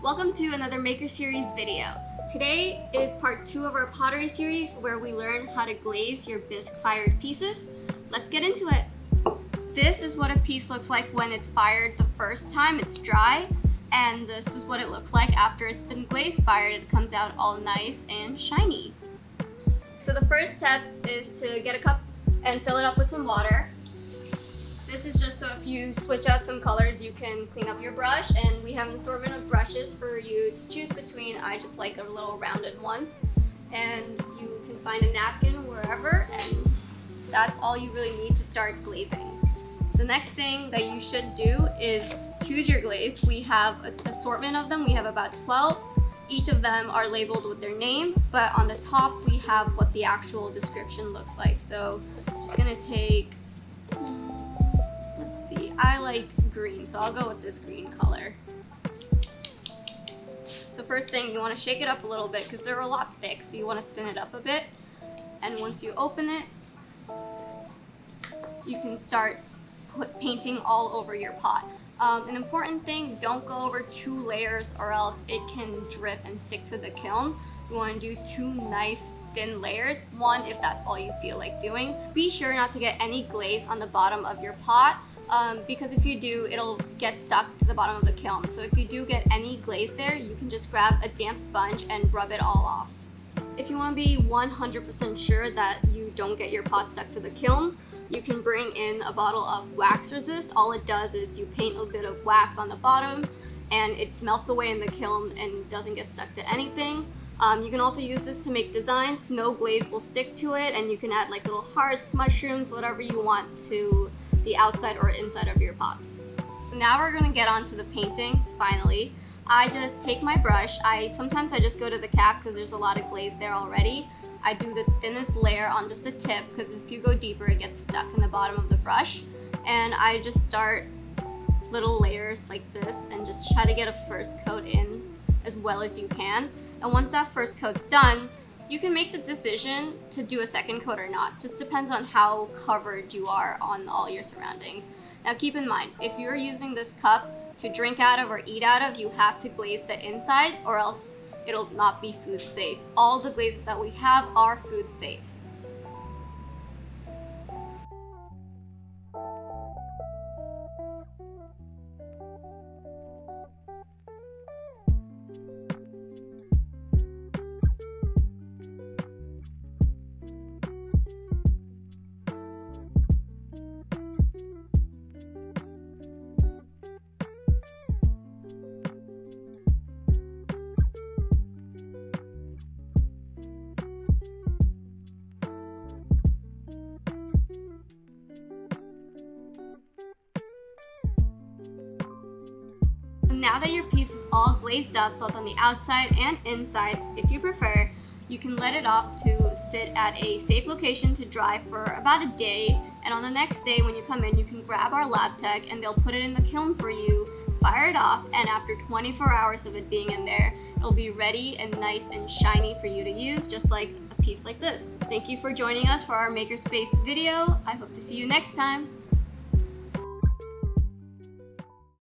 Welcome to another Maker Series video. Today is part 2 of our pottery series where we learn how to glaze your bisque-fired pieces. Let's get into it. This is what a piece looks like when it's fired the first time. It's dry, and this is what it looks like after it's been glaze fired. It comes out all nice and shiny. So the first step is to get a cup and fill it up with some water. This is just so if you switch out some colors, you can clean up your brush, and we have an assortment of brushes for you to choose between. I just like a little rounded one, and you can find a napkin wherever, and that's all you really need to start glazing. The next thing that you should do is choose your glaze. We have an assortment of them. We have about 12. Each of them are labeled with their name, but on the top we have what the actual description looks like. So just gonna take, let's see, I like green, so I'll go with this green color. So first thing, you want to shake it up a little bit because they're a lot thick, so you want to thin it up a bit. And once you open it, you can start painting all over your pot. An important thing, don't go over 2 layers or else it can drip and stick to the kiln. You want to do 2 nice thin layers, one if that's all you feel like doing. Be sure not to get any glaze on the bottom of your pot because if you do, it'll get stuck to the bottom of the kiln. So if you do get any glaze there, you can just grab a damp sponge and rub it all off. If you want to be 100% sure that you don't get your pot stuck to the kiln, you can bring in a bottle of wax resist. All it does is you paint a bit of wax on the bottom and it melts away in the kiln and doesn't get stuck to anything. You can also use this to make designs. No glaze will stick to it, and you can add like little hearts, mushrooms, whatever you want to the outside or inside of your pots. Now we're gonna get on to the painting, finally. I just take my brush. Sometimes I just go to the cap because there's a lot of glaze there already. I do the thinnest layer on just the tip because if you go deeper, it gets stuck in the bottom of the brush. And I just start little layers like this and just try to get a first coat in as well as you can. And once that first coat's done, you can make the decision to do a second coat or not. Just depends on how covered you are on all your surroundings. Now keep in mind, if you're using this cup to drink out of or eat out of, you have to glaze the inside or else it'll not be food safe. All the glazes that we have are food safe. Now that your piece is all glazed up, both on the outside and inside, if you prefer, you can let it off to sit at a safe location to dry for about a day. And on the next day when you come in, you can grab our lab tech and they'll put it in the kiln for you, fire it off, and after 24 hours of it being in there, it'll be ready and nice and shiny for you to use, just like a piece like this. Thank you for joining us for our Makerspace video. I hope to see you next time.